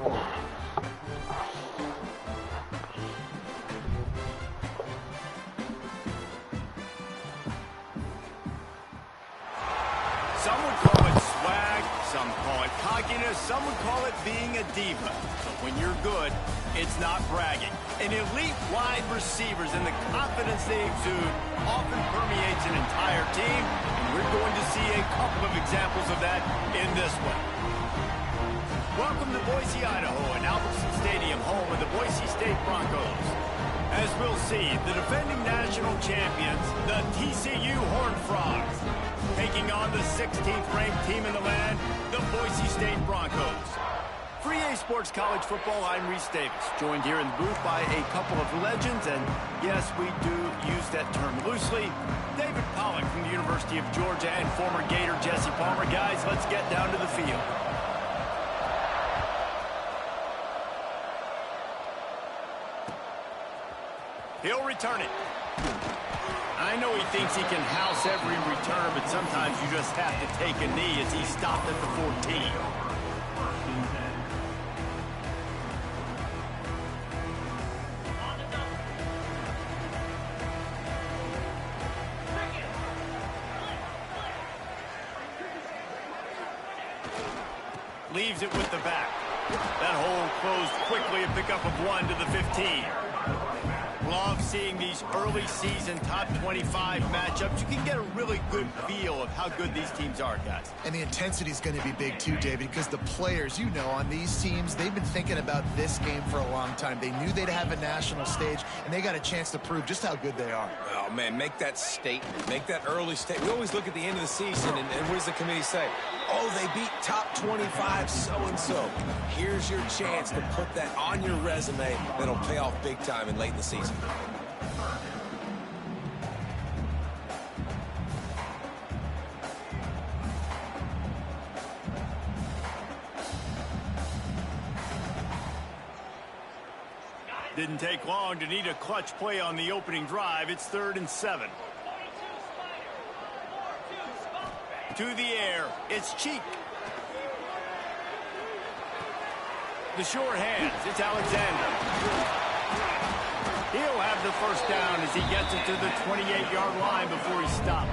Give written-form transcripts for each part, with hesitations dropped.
Some would call it swag, some call it cockiness, some would call it being a diva. But when you're good, it's not bragging. An elite wide receivers and the confidence they exude often permeates an entire team, and we're going to see a couple of examples of that in this one. Welcome to Boise, Idaho, and Albertson Stadium, home of the Boise State Broncos. As we'll see, the defending national champions, the TCU Horned Frogs, taking on the 16th ranked team in the land, the Boise State Broncos. For EA Sports College Football, I'm Reese Davis, joined here in the booth by a couple of legends, and yes, we do use that term loosely. David Pollack from the University of Georgia and former Gator Jesse Palmer. Guys, let's get down to the field. He'll return it. I know he thinks he can house every return, but sometimes you just have to take a knee as he stopped at the 14. Leaves it with the back. That hole closed quickly, a pickup of 1 to the 15. Love seeing these early season top 25 matchups. You can get a really good feel of how good these teams are, guys. And the intensity is going to be big too, David, because the players, you know, on these teams, they've been thinking about this game for a long time. They knew they'd have a national stage, and they got a chance to prove just how good they are. Oh, man, make that statement. Make that early statement. We always look at the end of the season, and what does the committee say? Oh, they beat top 25 so-and-so. Here's your chance to put that on your resume that'll pay off big time in late in the season. Didn't take long to need a clutch play on the opening drive. It's 3rd and 7. To the air, it's Cheek. The short hands, it's Alexander. He'll have the first down as he gets it to the 28-yard line before he stops.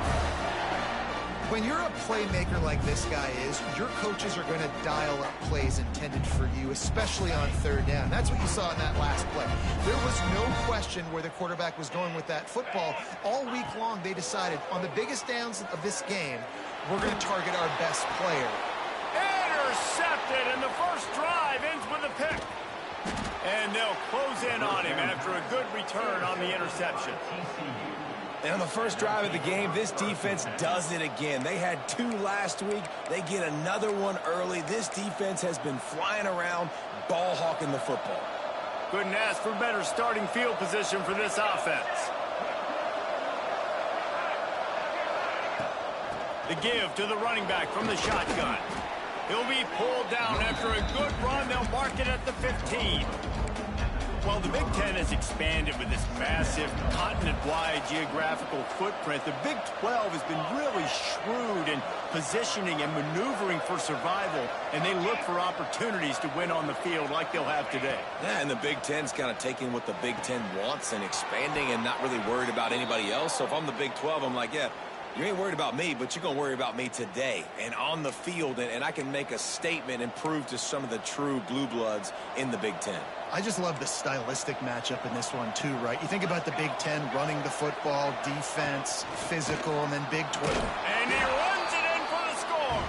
When you're a playmaker like this guy is, your coaches are going to dial up plays intended for you, especially on 3rd down. That's what you saw in that last play. There was no question where the quarterback was going with that football. All week long, they decided on the biggest downs of this game, we're going to target our best player. Intercepted, and the first drive ends with a pick. And they'll close in on him after a good return on the interception. And on the first drive of the game, this defense does it again. They had 2 last week. They get another one early. This defense has been flying around, ball hawking the football. Couldn't ask for better starting field position for this offense. The give to the running back from the shotgun. He'll be pulled down after a good run. They'll mark it at the 15. Well, the Big Ten has expanded with this massive continent-wide geographical footprint. The Big 12 has been really shrewd in positioning and maneuvering for survival, and they look for opportunities to win on the field like they'll have today. Yeah, and the Big Ten's kind of taking what the Big Ten wants and expanding and not really worried about anybody else. So if I'm the Big 12, I'm like, yeah, you ain't worried about me, but you're going to worry about me today and on the field, and I can make a statement and prove to some of the true blue bloods in the Big Ten. I just love the stylistic matchup in this one too, right? You think about the Big Ten running the football, defense, physical, and then Big 12. And he runs it in for the score.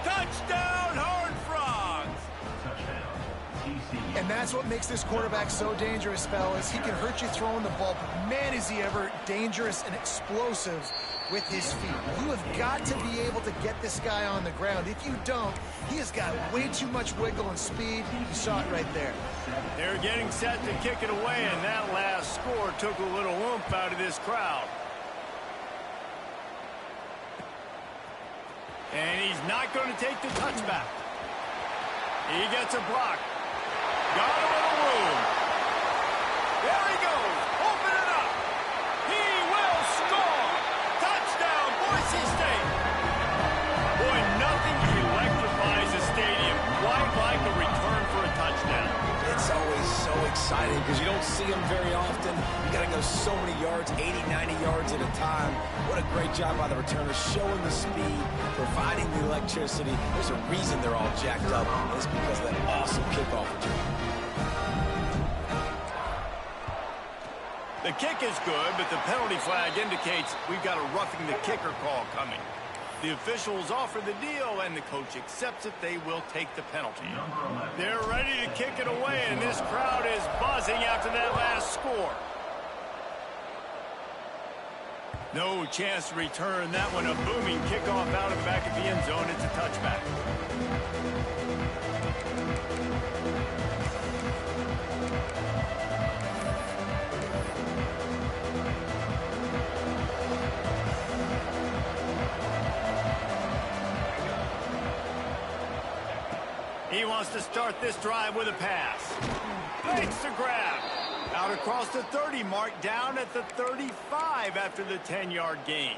Touchdown, Horned Frogs. And that's what makes this quarterback so dangerous, fellas. He can hurt you throwing the ball, but man, is he ever dangerous and explosive with his feet. You have got to be able to get this guy on the ground. If you don't, he has got way too much wiggle and speed. You saw it right there. They're getting set to kick it away, and that last score took a little oomph out of this crowd. And he's not going to take the touchback. He gets a block. Got a little room. There he goes. Open it up. He will score. Touchdown, Boise State. Boy, nothing electrifies a stadium quite like a return for a touchdown. It's always so exciting because you don't see them very often. You got to go so many yards, 80, 90 yards at a time. What a great job by the returners, showing the speed, providing the electricity. There's a reason they're all jacked up, and it's because of that awesome kickoff return. The kick is good, but the penalty flag indicates we've got a roughing the kicker call coming. The officials offer the deal, and the coach accepts it. They will take the penalty. They're ready to kick it away, and this crowd is buzzing after that last score. No chance to return that one. A booming kickoff out of the back of the end zone. It's a touchback. He wants to start this drive with a pass. Fakes the grab. Out across the 30 mark, down at the 35 after the 10-yard gain.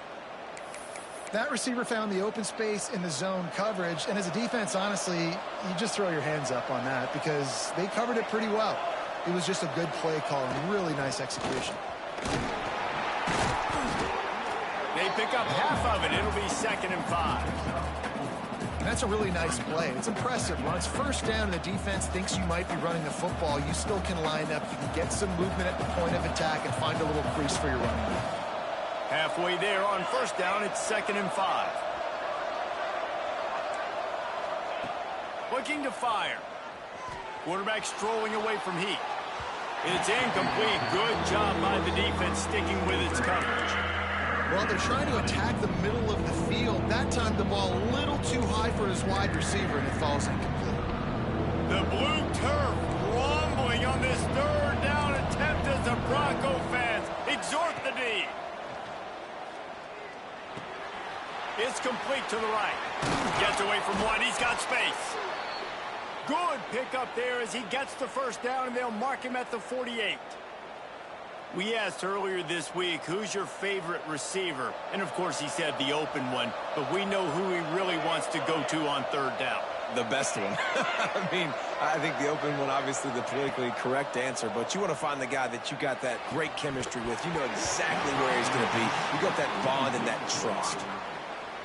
That receiver found the open space in the zone coverage, and as a defense, honestly, you just throw your hands up on that because they covered it pretty well. It was just a good play call and really nice execution. They pick up half of it. It'll be 2nd and 5. And that's a really nice play. It's impressive. When it's first down and the defense thinks you might be running the football, you still can line up. You can get some movement at the point of attack and find a little crease for your running back. Halfway there on first down, it's 2nd and 5. Looking to fire. Quarterback strolling away from heat. It's incomplete. Good job by the defense sticking with its coverage. Well, they're trying to attack the middle of the field. That time the ball a little too high for his wide receiver, and it falls incomplete. The blue turf rumbling on this 3rd down attempt as the Bronco fans exhort the D. It's complete to the right. Gets away from one. He's got space. Good pickup there as he gets the first down, and they'll mark him at the 48. We asked earlier this week, who's your favorite receiver? And, of course, he said the open one. But we know who he really wants to go to on 3rd down. The best one. I mean, I think the open one, obviously the politically correct answer, but you want to find the guy that you got that great chemistry with. You know exactly where he's going to be. You got that bond and that trust.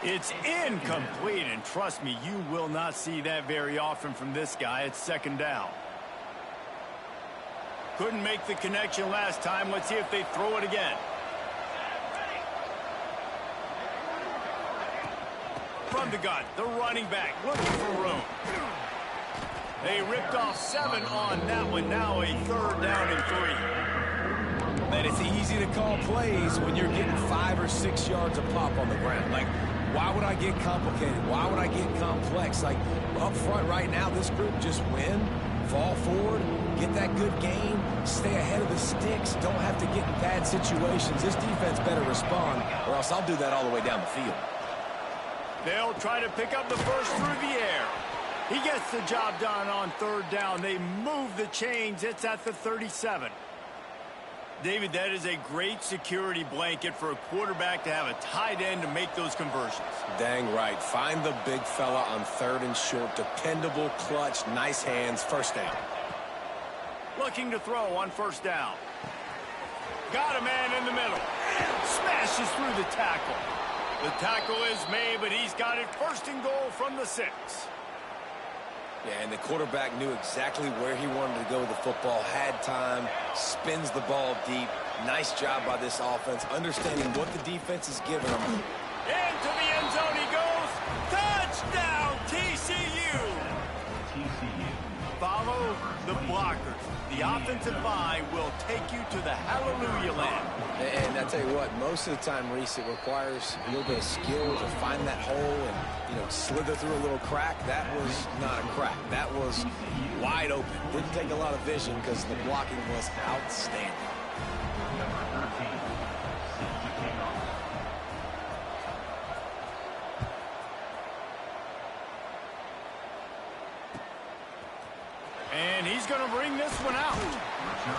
It's incomplete, and trust me, you will not see that very often from this guy. It's 2nd down. Couldn't make the connection last time. Let's see if they throw it again. From the gun, the running back looking for room. They ripped off 7 on that one. Now a 3rd down and 3. Man, it's easy to call plays when you're getting 5 or 6 yards a pop on the ground. Like, why would I get complicated? Why would I get complex? Like, up front right now, this group just win, fall forward, get that good game, stay ahead of the sticks, don't have to get in bad situations. This defense better respond, or else I'll do that all the way down the field. They'll try to pick up the first through the air. He gets the job done on 3rd down. They move the chains. It's at the 37. David, that is a great security blanket for a quarterback to have a tight end to make those conversions. Dang right. Find the big fella on 3rd and short. Dependable, clutch, nice hands, 1st down. Looking to throw on 1st down. Got a man in the middle. Smashes through the tackle. The tackle is made, but he's got it 1st and goal from the 6. Yeah, and the quarterback knew exactly where he wanted to go with the football, had time, spins the ball deep. Nice job by this offense, understanding what the defense is giving them. Into the end zone he goes. Touchdown, TCU. Follow the blockers. The offensive line will take you to the hallelujah land. And I tell you what, most of the time, Reese, it requires a little bit of skill to find that hole and, slither through a little crack. That was not a crack. That was wide open. Didn't take a lot of vision because the blocking was outstanding. And he's going to bring this one out.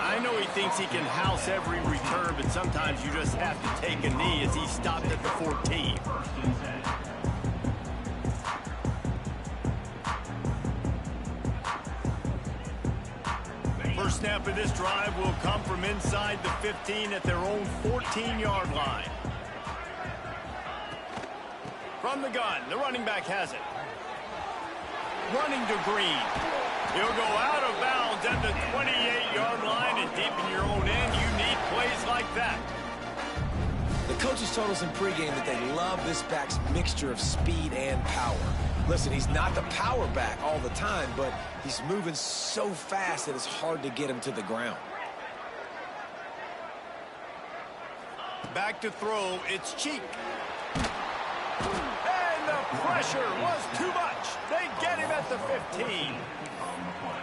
I know he thinks he can house every return, but sometimes you just have to take a knee as he stopped at the 14. half of this drive will come from inside the 15 at their own 14-yard line. From the gun, the running back has it. Running to Green. He'll go out of bounds at the 28-yard line, and deep in your own end, you need plays like that. The coaches told us in pregame that they love this back's mixture of speed and power. Listen, he's not the power back all the time, but he's moving so fast that it's hard to get him to the ground. Back to throw, it's Cheek. And the pressure was too much. They get him at the 15.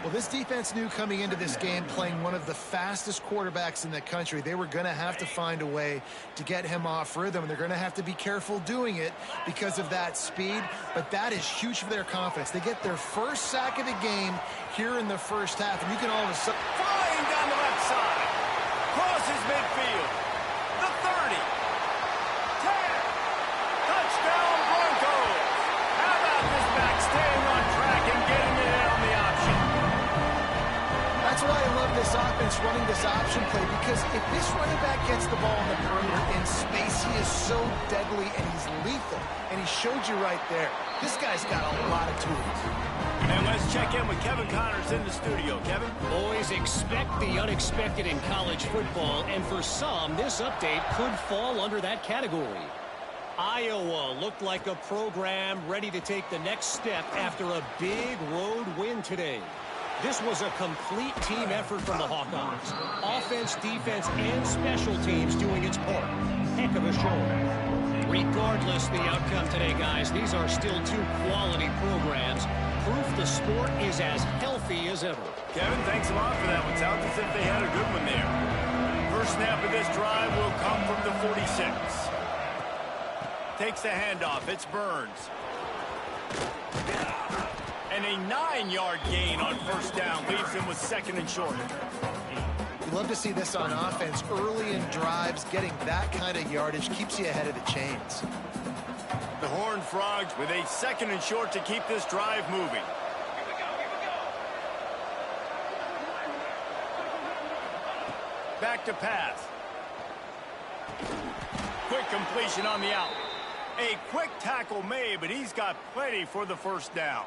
Well, this defense knew coming into this game, playing one of the fastest quarterbacks in the country, they were going to have to find a way to get him off rhythm, and they're going to have to be careful doing it because of that speed. But that is huge for their confidence. They get their first sack of the game here in the first half, and you can all of a sudden... Flying down the left side. Crosses midfield. The 30. 10. Touchdown Broncos. How about this back staying on track and getting it in on the option? That's why I love this offense running this option play, because if this running back gets the ball in the perimeter in space, he is so deadly and he's lethal. And he showed you right there. This guy's got a lot of tools. And let's check in with Kevin Connors in the studio. Kevin? Boys, expect the unexpected in college football, and for some, this update could fall under that category. Iowa looked like a program ready to take the next step after a big road win today. This was a complete team effort from the Hawkeyes. Offense, defense, and special teams doing its part. Heck of a show. Regardless the outcome today, guys, these are still two quality programs. Proof the sport is as healthy as ever. Kevin, thanks a lot for that one. Sounds as if they had a good one there. First snap of this drive will come from the 46. Takes the handoff. It's Burns. And a 9-yard gain on first down leaves him with second and short. You love to see this on offense. Early in drives, getting that kind of yardage keeps you ahead of the chains. The Horned Frogs with a second and short to keep this drive moving. Back to pass. Quick completion on the out. A quick tackle made, but he's got plenty for the first down.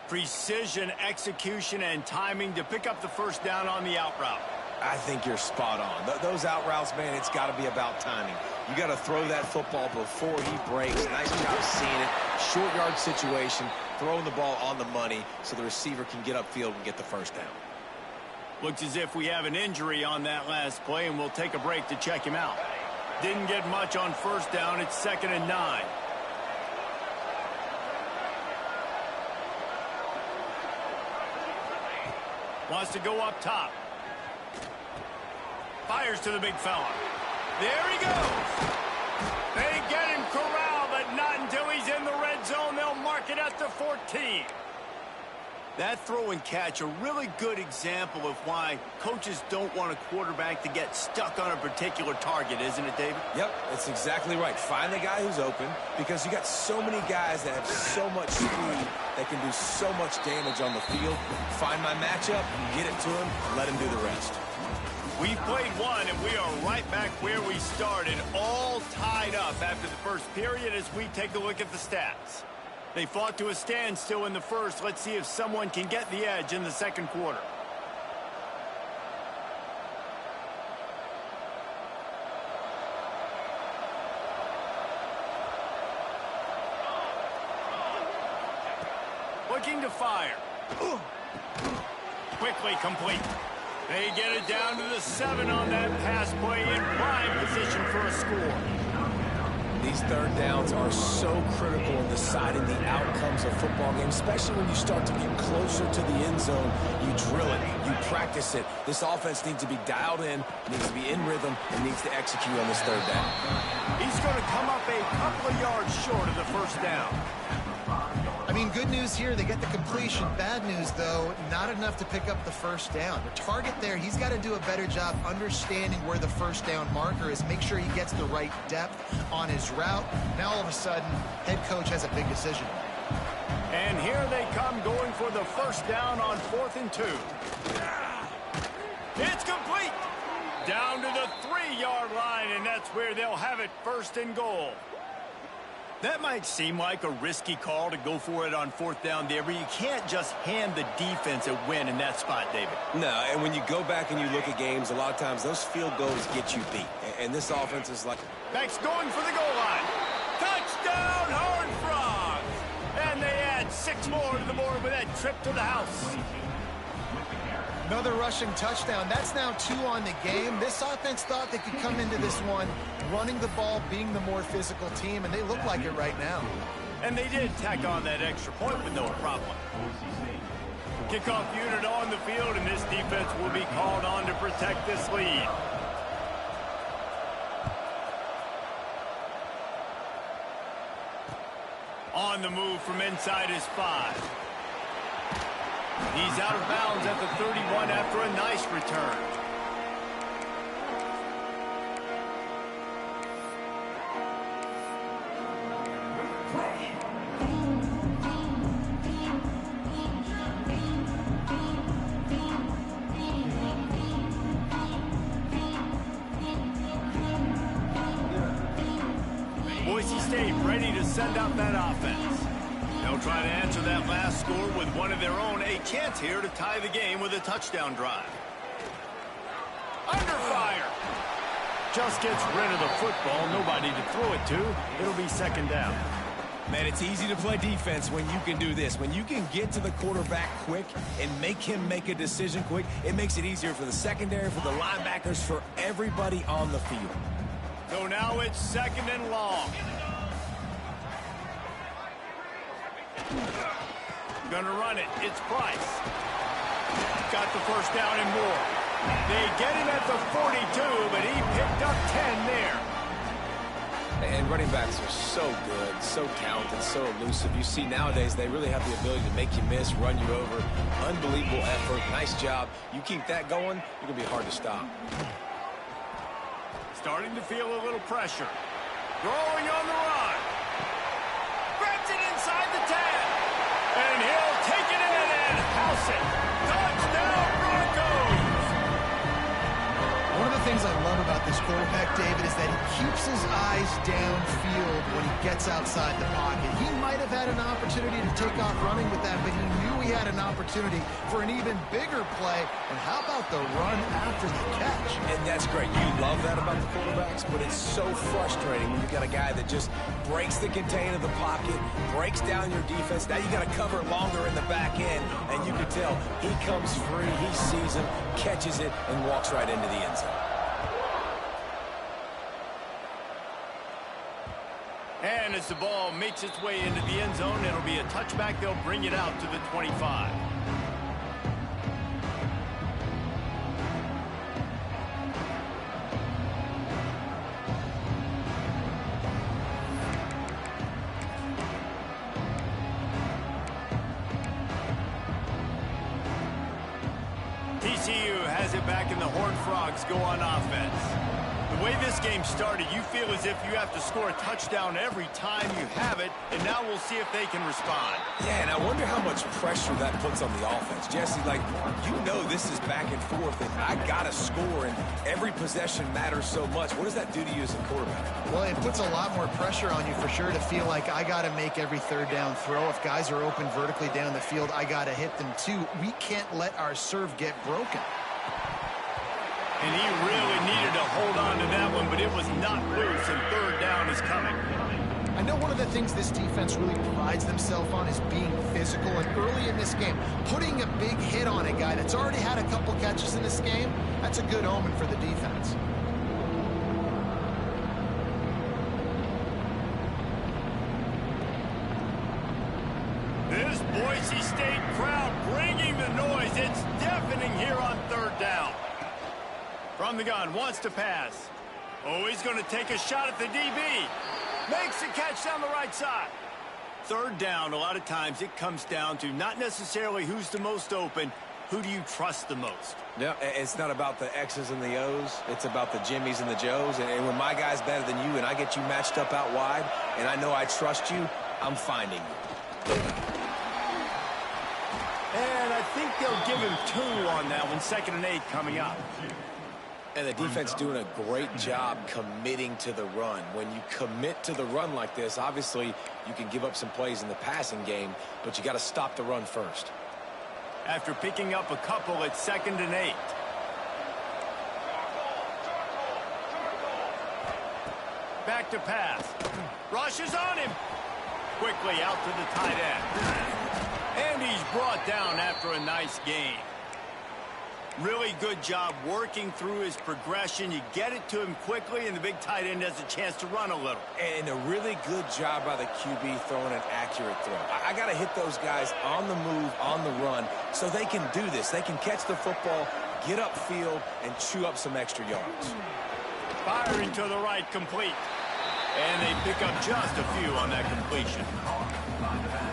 Precision, execution, and timing to pick up the first down on the out route. I think you're spot on. Those out routes, man, it's got to be about timing. You got to throw that football before he breaks. Nice job seeing it. Short yard situation, throwing the ball on the money so the receiver can get upfield and get the first down. Looks as if we have an injury on that last play, and we'll take a break to check him out. Didn't get much on first down. It's 2nd and 9. Wants to go up top. Fires to the big fella. There he goes. They get him corralled, but not until he's in the red zone. They'll mark it at the 14. That throw and catch, a really good example of why coaches don't want a quarterback to get stuck on a particular target, isn't it, David? Yep, that's exactly right. Find the guy who's open, because you got so many guys that have so much speed that can do so much damage on the field. Find my matchup, get it to him, let him do the rest. We've played one, and we are right back where we started, all tied up after the first period as we take a look at the stats. They fought to a standstill in the first. Let's see if someone can get the edge in the second quarter. Looking to fire. Quickly complete. They get it down to the 7 on that pass play in prime position for a score. These third downs are so critical in deciding the outcomes of football games, especially when you start to get closer to the end zone. You drill it, you practice it. This offense needs to be dialed in, needs to be in rhythm, and needs to execute on this third down. He's going to come up a couple of yards short of the first down. I mean, good news here, they get the completion. Bad news, though, not enough to pick up the first down. The target there, he's got to do a better job understanding where the first down marker is, make sure he gets the right depth on his route. Now, all of a sudden, head coach has a big decision. And here they come going for the first down on 4th and 2. It's complete. Down to the 3-yard line, and that's where they'll have it, 1st and goal. That might seem like a risky call to go for it on 4th down there, but you can't just hand the defense a win in that spot, David. No, and when you go back and you look at games, a lot of times those field goals get you beat. And this offense is like... Beck's going for the goal line. Touchdown, Horned Frogs! And they add 6 more to the board with that trip to the house. Another rushing touchdown. That's now 2 on the game. This offense thought they could come into this one running the ball, being the more physical team, and they look like it right now. And they did tack on that extra point with no problem. Kickoff unit on the field, and this defense will be called on to protect this lead. On the move from inside his 5. He's out of bounds at the 31 after a nice return. Boise State ready to send out that offense. They'll try to answer that last score with one of their own. A chance here to tie the game with a touchdown drive. Under fire. Just gets rid of the football. Nobody to throw it to. It'll be 2nd down. Man, it's easy to play defense when you can do this. When you can get to the quarterback quick and make him make a decision quick, it makes it easier for the secondary, for the linebackers, for everybody on the field. So now it's 2nd and long. Gonna run it. It's Price. Got the 1st down and more. They get him at the 42, but he picked up 10 there. And running backs are so good, so talented, so elusive. You see nowadays they really have the ability to make you miss, run you over. Unbelievable effort. Nice job. You keep that going, you're going to be hard to stop. Starting to feel a little pressure. Throwing on the run. Grabs it inside the 10. And he'll take it in and house it. Touchdown, Broncos! One of the things I love about this quarterback, David, is that he keeps his eyes downfield when he gets outside the pocket. He might have had an opportunity to take off running with that, but he knew he had an opportunity for an even bigger play. And how about the run after the catch? And that's great. You love that about the quarterbacks, but it's so frustrating when you've got a guy that just breaks the contain of the pocket, breaks down your defense. Now you got to cover longer in the back end, and you can tell he comes free, he sees him, catches it, and walks right into the end zone. And as the ball makes its way into the end zone, it'll be a touchback. They'll bring it out to the 25. TCU has it back, and the Horned Frogs go on offense. The way this game started, you feel as if you have to score a touchdown every time you have it, and now we'll see if they can respond. Yeah, and I wonder how much pressure that puts on the offense. Jesse, like, you know this is back and forth, and I got to score, and every possession matters so much. What does that do to you as a quarterback? Well, it puts a lot more pressure on you for sure to feel like I got to make every 3rd down throw. If guys are open vertically down the field, I got to hit them too. We can't let our serve get broken. And he really needed to hold on to that one, but it was not loose, and 3rd down is coming. I know one of the things this defense really prides themselves on is being physical, and early in this game, putting a big hit on a guy that's already had a couple catches in this game, that's a good omen for the defense. This Boise State crowd bringing the noise. It's deafening here on 3rd down. From the gun, wants to pass. Oh, he's going to take a shot at the DB. Makes the catch down the right side. 3rd down, a lot of times it comes down to not necessarily who's the most open, who do you trust the most? Yeah, it's not about the X's and the O's. It's about the Jimmies and the Joes. And when my guy's better than you and I get you matched up out wide and I know I trust you, I'm finding you. And I think they'll give him 2 on that one. 2nd and 8 coming up. And the defense doing a great job committing to the run. When you commit to the run like this, obviously you can give up some plays in the passing game, but you got to stop the run first. After picking up a couple, it's 2nd and 8. Back to pass. Rushes on him. Quickly out to the tight end. And he's brought down after a nice gain. Really good job working through his progression. You get it to him quickly, and the big tight end has a chance to run a little. And a really good job by the QB throwing an accurate throw. I got to hit those guys on the move, on the run, so they can do this. They can catch the football, get upfield, and chew up some extra yards. Firing to the right, complete. And they pick up just a few on that completion.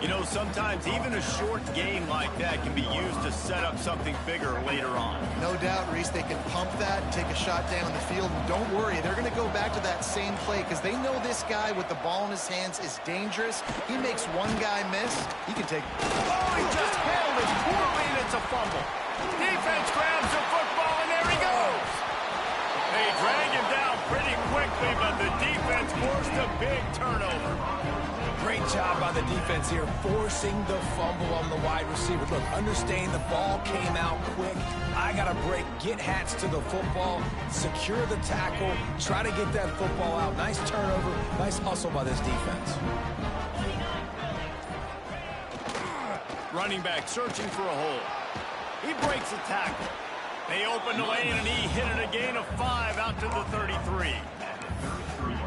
You know, sometimes even a short game like that can be used to set up something bigger later on. No doubt, Reese, they can pump that and take a shot down the field. And don't worry, they're going to go back to that same play because they know this guy with the ball in his hands is dangerous. He makes one guy miss, he can take... Oh, he just handled it poorly, and it's a fumble. Defense grabs the football, and there he goes. They drag him down pretty quickly, but the defense forced a big turnover. Great job by the defense here, forcing the fumble on the wide receiver. Look, understand the ball came out quick. I got to break, get hats to the football, secure the tackle, try to get that football out. Nice turnover, nice hustle by this defense. Running back searching for a hole. He breaks a tackle. They open the lane, and he hit it a gain of 5 out to the 33.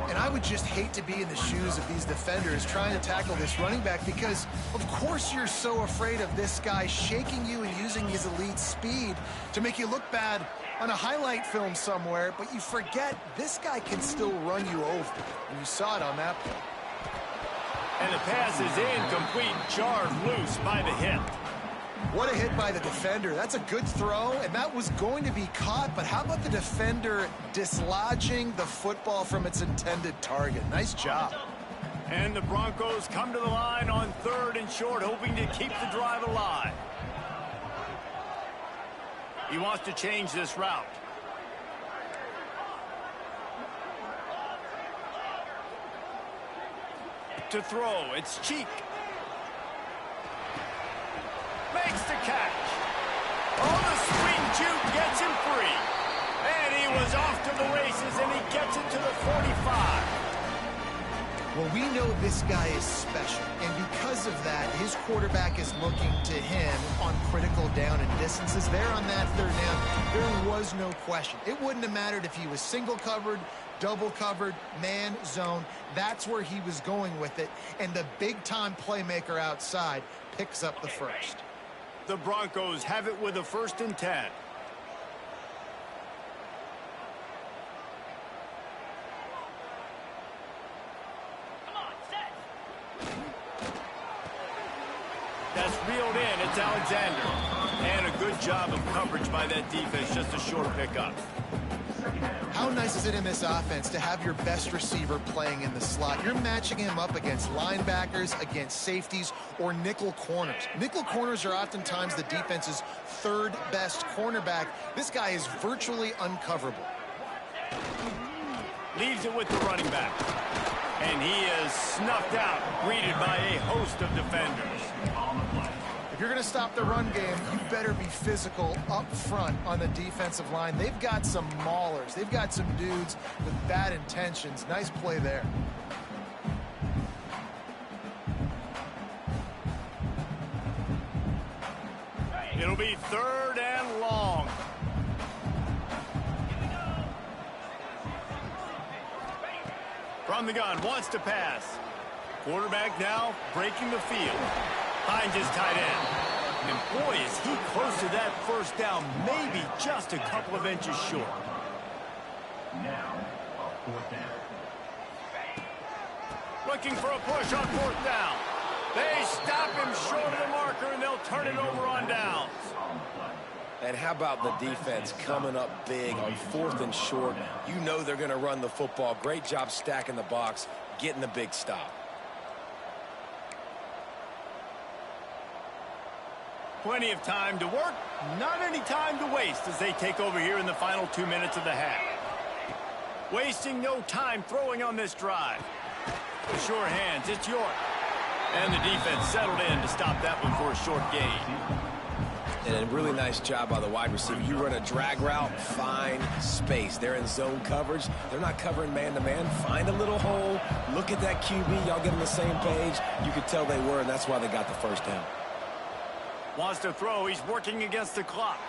And I would just hate to be in the shoes of these defenders trying to tackle this running back because, of course, you're so afraid of this guy shaking you and using his elite speed to make you look bad on a highlight film somewhere, but you forget this guy can still run you over. And you saw it on that play. And the pass is incomplete, jarred loose by the hit. What a hit by the defender. That's a good throw, and that was going to be caught, but how about the defender dislodging the football from its intended target? Nice job. And the Broncos come to the line on 3rd and short, hoping to keep the drive alive. He wants to change this route. To throw, it's Cheek. Makes the catch. Oh, the swing juke gets him free. And he was off to the races, and he gets it to the 45. Well, we know this guy is special, and because of that, his quarterback is looking to him on critical down and distances. There on that 3rd down, there was no question. It wouldn't have mattered if he was single covered, double covered, man, zone. That's where he was going with it, and the big-time playmaker outside picks up the first. The Broncos have it with a 1st and 10. That's reeled in. It's Alexander. And a good job of coverage by that defense. Just a short pickup. How nice is it in this offense to have your best receiver playing in the slot? You're matching him up against linebackers, against safeties, or nickel corners. Nickel corners are oftentimes the defense's 3rd best cornerback. This guy is virtually uncoverable. Leaves it with the running back. And he is snuffed out, greeted by a host of defenders. If you're going to stop the run game, you better be physical up front on the defensive line. They've got some maulers. They've got some dudes with bad intentions. Nice play there. It'll be 3rd and long. From the gun, wants to pass. Quarterback now breaking the field. Finds his tight end. And boy, is he close to that 1st down, maybe just a couple of inches short. Now, 4th down. Looking for a push on 4th down. They stop him short of the marker, and they'll turn it over on downs. And how about the defense coming up big on 4th and short? You know they're going to run the football. Great job stacking the box, getting the big stop. plenty of time to work, not any time to waste as they take over here in the final 2 minutes of the half. Wasting no time throwing on this drive. Sure hands, it's York. And the defense settled in to stop that one for a short gain. And a really nice job by the wide receiver. You run a drag route, find space. They're in zone coverage. They're not covering man-to-man. Find a little hole. Look at that QB. Y'all get on the same page. You could tell they were, and that's why they got the first down. Wants to throw. He's working against the clock.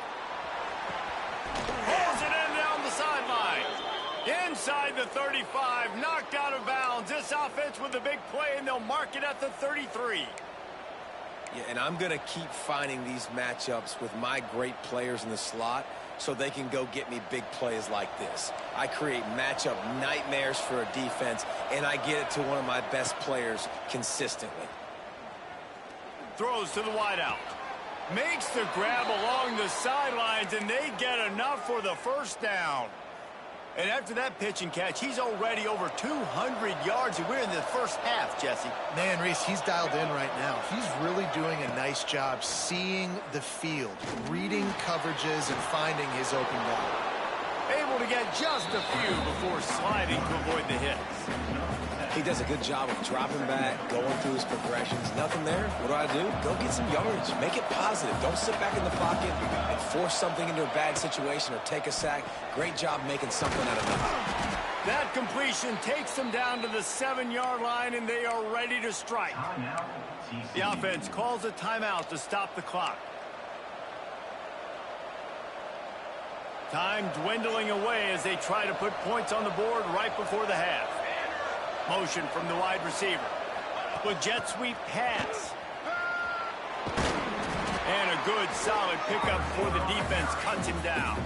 Pulls it in down the sideline. Inside the 35. Knocked out of bounds. This offense with a big play, and they'll mark it at the 33. Yeah, and I'm going to keep finding these matchups with my great players in the slot so they can go get me big plays like this. I create matchup nightmares for a defense, and I get it to one of my best players consistently. Throws to the wideout. Makes the grab along the sidelines, and they get enough for the first down. And after that pitch and catch, he's already over 200 yards, and we're in the first half, Jesse. Man, Reese, he's dialed in right now. He's really doing a nice job seeing the field, reading coverages, and finding his open guy. Able to get just a few before sliding to avoid the hits. He does a good job of dropping back, going through his progressions. Nothing there. What do? Go get some yardage. Make it positive. Don't sit back in the pocket and force something into a bad situation or take a sack. Great job making something out of nothing. That completion takes them down to the 7-yard line, and they are ready to strike. The offense calls a timeout to stop the clock. Time dwindling away as they try to put points on the board right before the half. Motion from the wide receiver. With jet sweep pass. And a good solid pickup before the defense cuts him down.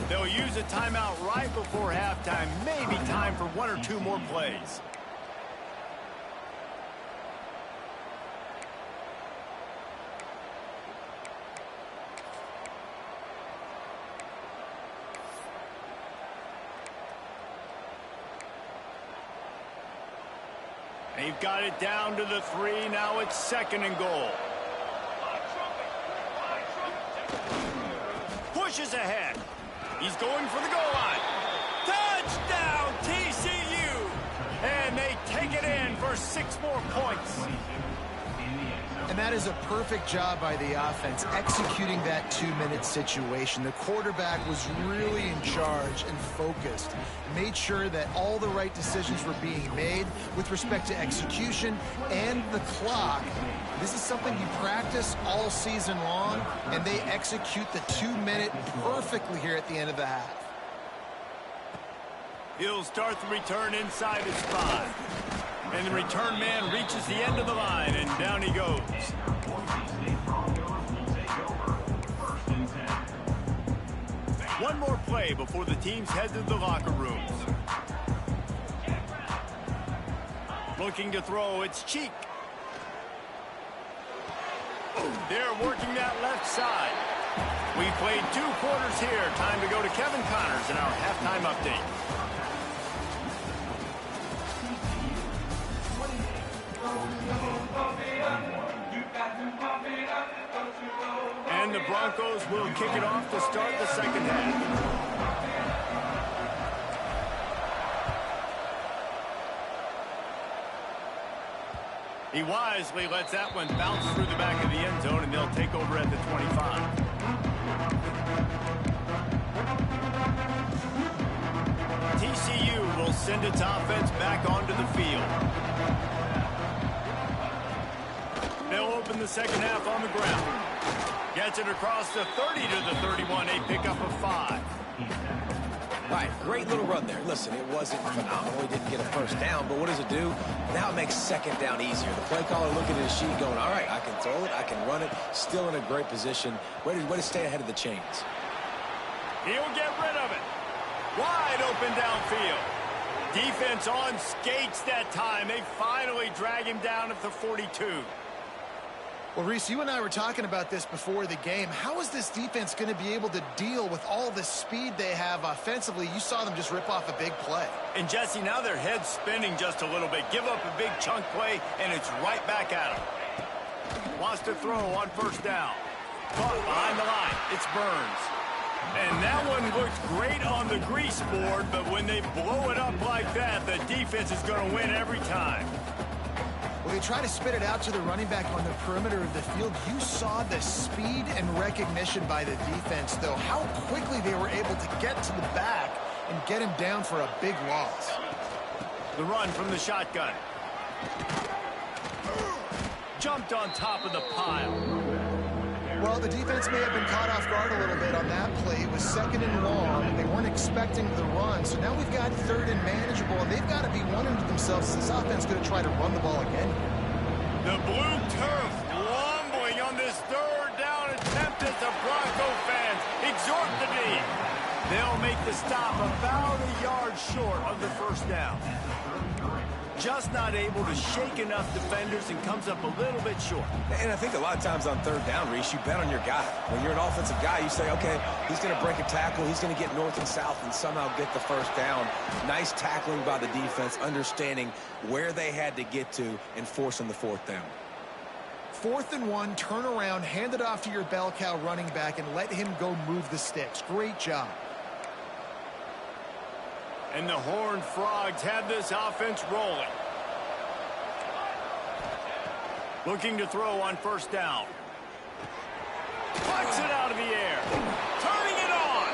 They'll use a timeout right before halftime. Maybe time for 1 or 2 more plays. They've got it down to the 3. Now it's 2nd and goal. Pushes ahead. He's going for the goal line. Touchdown, TCU! And they take it in for 6 more points. And that is a perfect job by the offense, executing that 2-minute situation. The quarterback was really in charge and focused. Made sure that all the right decisions were being made with respect to execution and the clock. This is something you practice all season long, and they execute the 2-minute perfectly here at the end of the half. He'll start the return inside his 5. And the return man reaches the end of the line, and down he goes. One more play before the teams head to the locker rooms. Looking to throw, it's Cheek. They're working that left side. We played 2 quarters here. Time to go to Kevin Connors in our halftime update. And the Broncos will kick it off to start the second half. He wisely lets that one bounce through the back of the end zone, and they'll take over at the 25. TCU will send its offense back onto the field. They'll open the second half on the ground. Gets it across the 30 to the 31, a pickup of 5. All right, great little run there. Listen, it wasn't phenomenal. He didn't get a first down, but what does it do? Now it makes second down easier. The play caller looking at his sheet going, all right, I can throw it, I can run it, still in a great position, ready to stay ahead of the chains. He'll get rid of it. Wide open downfield. Defense on skates that time. They finally drag him down at the 42. Well, Reese, you and I were talking about this before the game. How is this defense going to be able to deal with all the speed they have offensively? You saw them just rip off a big play. And, Jesse, now their head's spinning just a little bit. Give up a big chunk play, and it's right back at them. Wants to throw on first down. Caught behind the line. It's Burns. And that one looked great on the grease board, but when they blow it up like that, the defense is going to win every time. Well, they try to spit it out to the running back on the perimeter of the field. You saw the speed and recognition by the defense, though, how quickly they were able to get to the back and get him down for a big loss. The run from the shotgun. Jumped on top of the pile. Well, the defense may have been caught off guard a little bit on that play. It was 2nd and long. They weren't expecting the run. So now we've got 3rd and manageable, and they've got to be wondering to themselves, is this offense going to try to run the ball again? The blue turf rumbling on this 3rd down attempt as the Bronco fans exhort the knee. They'll make the stop about a yard short of the 1st down. Just not able to shake enough defenders and comes up a little bit short. And I think a lot of times on 3rd down, Reese, you bet on your guy. When you're an offensive guy, you say, okay, he's going to break a tackle, he's going to get north and south and somehow get the 1st down. Nice tackling by the defense, understanding where they had to get to and forcing the 4th down. 4th and 1, turn around, hand it off to your bell cow running back, and let him go move the sticks. Great job. And the Horned Frogs have this offense rolling. Looking to throw on 1st down. Puts it out of the air. Turning it on.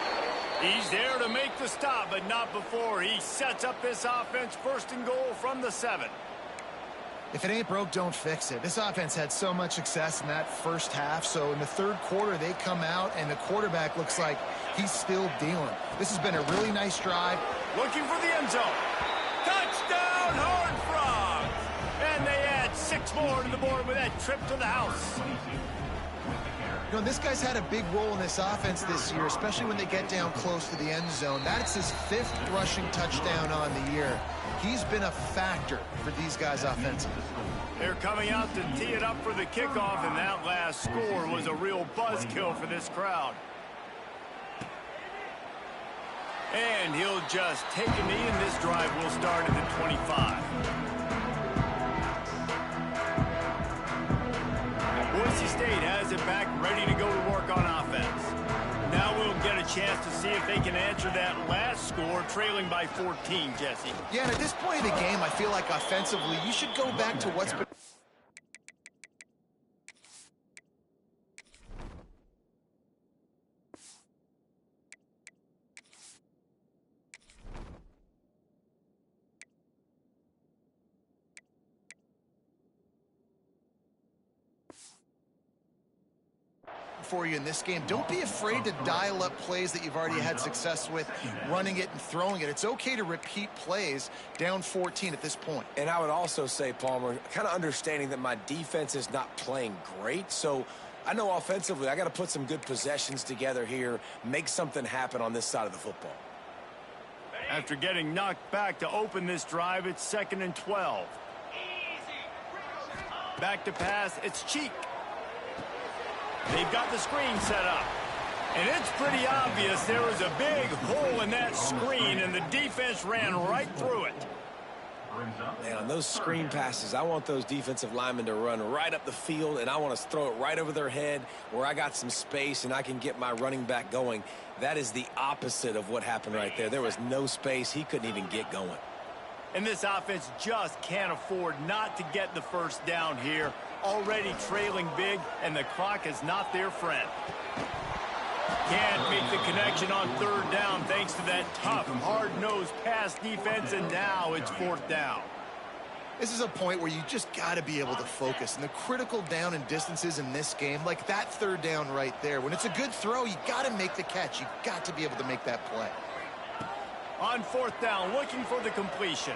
He's there to make the stop, but not before he sets up this offense 1st and goal from the 7. If it ain't broke, don't fix it. This offense had so much success in that 1st half, so in the 3rd quarter, they come out, and the quarterback looks like he's still dealing. This has been a really nice drive. Looking for the end zone. Touchdown, Horned Frogs! And they add 6 more to the board with that trip to the house. You know, this guy's had a big role in this offense this year, especially when they get down close to the end zone. That's his 5th rushing touchdown on the year. He's been a factor for these guys offensively. They're coming out to tee it up for the kickoff, and that last score was a real buzzkill for this crowd. And he'll just take a knee, and this drive will start at the 25. Boise State has it back, ready to go to work on offense. Now we'll get a chance to see if they can answer that last score, trailing by 14, Jesse. Yeah, and at this point of the game, I feel like offensively, you should go back to what's been... for you in this game. Don't be afraid to dial up plays that you've already had success with, running it and throwing it. It's okay to repeat plays down 14 at this point. And I would also say, Palmer, kind of understanding that my defense is not playing great, so I know offensively I got to put some good possessions together here, make something happen on this side of the football. After getting knocked back to open this drive, it's 2nd and 12. Back to pass, it's Cheek. They've got the screen set up. And it's pretty obvious there was a big hole in that screen, and the defense ran right through it. Man, on those screen passes, I want those defensive linemen to run right up the field, and I want to throw it right over their head where I got some space and I can get my running back going. That is the opposite of what happened right there. There was no space. He couldn't even get going. And this offense just can't afford not to get the 1st down here. Already trailing big, and the clock is not their friend. Can't make the connection on 3rd down thanks to that tough, hard-nosed pass defense, and now it's 4th down. This is a point where you just got to be able to focus. And the critical down and distances in this game, like that 3rd down right there, when it's a good throw, you got to make the catch. You got to be able to make that play. On 4th down, looking for the completion.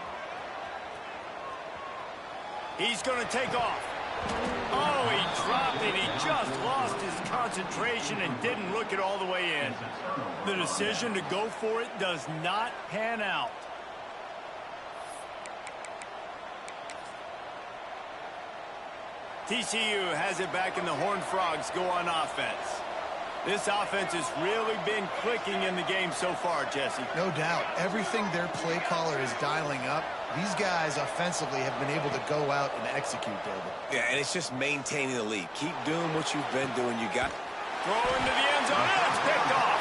He's going to take off. Oh, he dropped it. He just lost his concentration and didn't look it all the way in. The decision to go for it does not pan out. TCU has it back, and the Horned Frogs go on offense. This offense has really been clicking in the game so far, Jesse. No doubt. Everything their play caller is dialing up, these guys offensively have been able to go out and execute, David. Yeah, and it's just maintaining the lead. Keep doing what you've been doing. You got... Throw into the end zone, and it's picked off.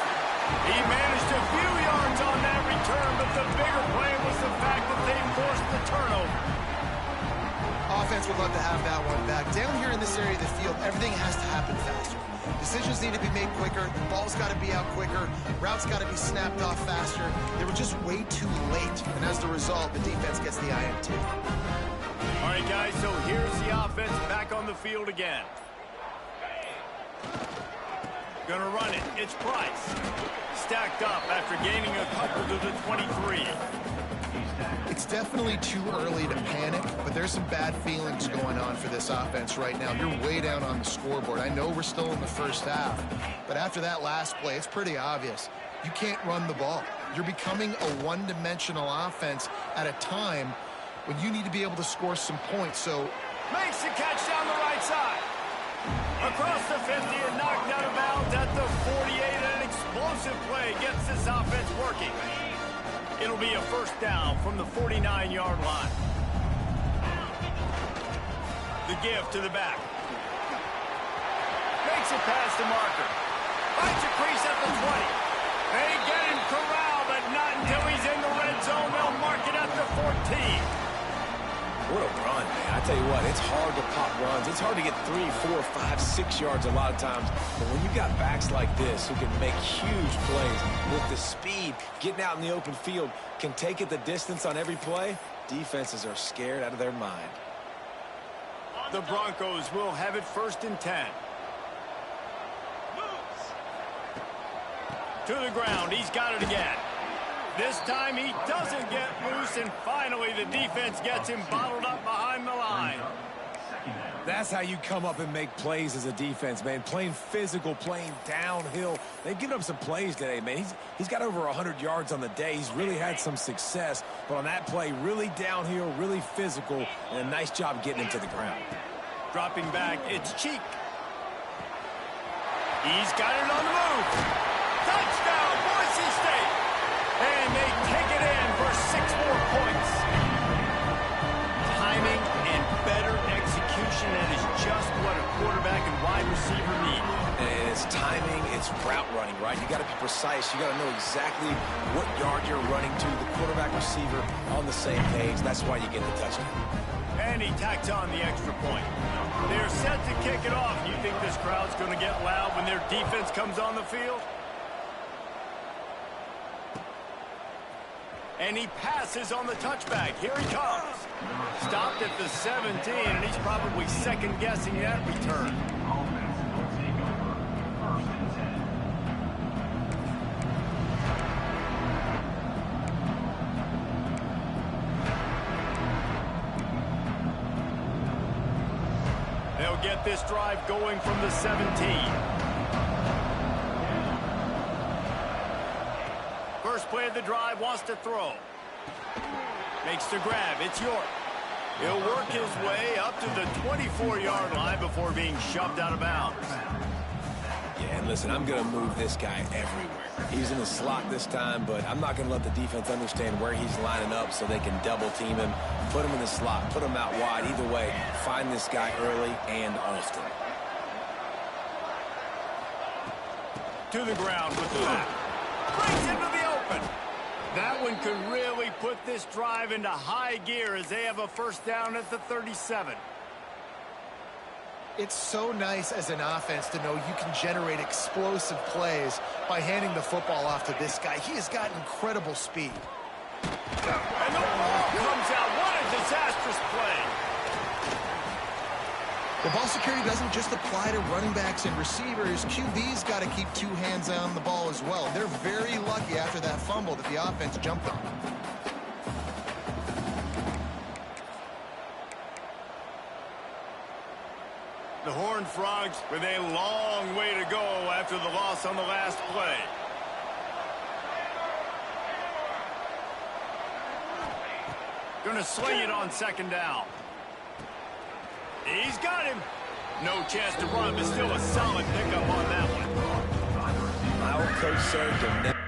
He managed a few yards on that return, but the bigger play was the fact that they forced the turnover. Offense would love to have that one back. Down here in this area of the field, everything has to happen faster. Decisions need to be made quicker. The ball's got to be out quicker. Routes got to be snapped off faster. They were just way too late. And as the result, the defense gets the INT. All right, guys, so here's the offense back on the field again. Gonna run it. It's Price. Stacked up after gaining a couple to the 23. It's definitely too early to panic, but there's some bad feelings going on for this offense right now. You're way down on the scoreboard. I know we're still in the first half, but after that last play, it's pretty obvious. You can't run the ball. You're becoming a one-dimensional offense at a time when you need to be able to score some points. So makes the catch down the right side. Across the 50 and knocked out of bounds at the 48. An explosive play gets this offense working. It'll be a first down from the 49-yard line. The give to the back. Makes it past the marker. Finds a crease at the 20. They get him corralled, but not until he's in the red zone. They'll mark it at the 14. What a run, man. I tell you what, it's hard to pop runs. It's hard to get 3, 4, 5, 6 yards a lot of times. But when you got backs like this who can make huge plays with the speed, getting out in the open field, can take it the distance on every play, defenses are scared out of their mind. The Broncos will have it 1st and 10. To the ground. He's got it again. This time he doesn't get loose, and finally the defense gets him bottled up behind the line. That's how you come up and make plays as a defense, man. Playing physical, playing downhill. They've given up some plays today, man. He's got over 100 yards on the day. He's really had some success. But on that play, really downhill, really physical, and a nice job getting him to the ground. Dropping back, it's Cheek. He's got it on the move. Touchdown, Boise State. And they take it in for 6 more points. Timing and better execution, that is just what a quarterback and wide receiver need. And it's timing, it's route running, right? You got to be precise. You got to know exactly what yard you're running to. The quarterback receiver on the same page. That's why you get the touchdown. And he tacks on the extra point. They're set to kick it off. You think this crowd's going to get loud when their defense comes on the field? And he passes on the touchback. Here he comes. Stopped at the 17, and he's probably second-guessing that return. They'll get this drive going from the 17. First play of the drive, wants to throw. Makes the grab. It's York. He'll work his way up to the 24-yard line before being shoved out of bounds. Yeah, and listen, I'm going to move this guy everywhere. He's in the slot this time, but I'm not going to let the defense understand where he's lining up so they can double-team him, put him in the slot, put him out wide. Either way, find this guy early and often. To the ground with the back. Brings into the open. That one could really put this drive into high gear as they have a first down at the 37. It's so nice as an offense to know you can generate explosive plays by handing the football off to this guy. He has got incredible speed. And the ball comes out. What a disastrous play. The ball security doesn't just apply to running backs and receivers. QB's got to keep 2 hands on the ball as well. They're very lucky after that fumble that the offense jumped on. The Horned Frogs with a long way to go after the loss on the last play. Going to sling it on second down. He's got him. No chance to run, but still a solid pickup on that one. old coach said, you'll never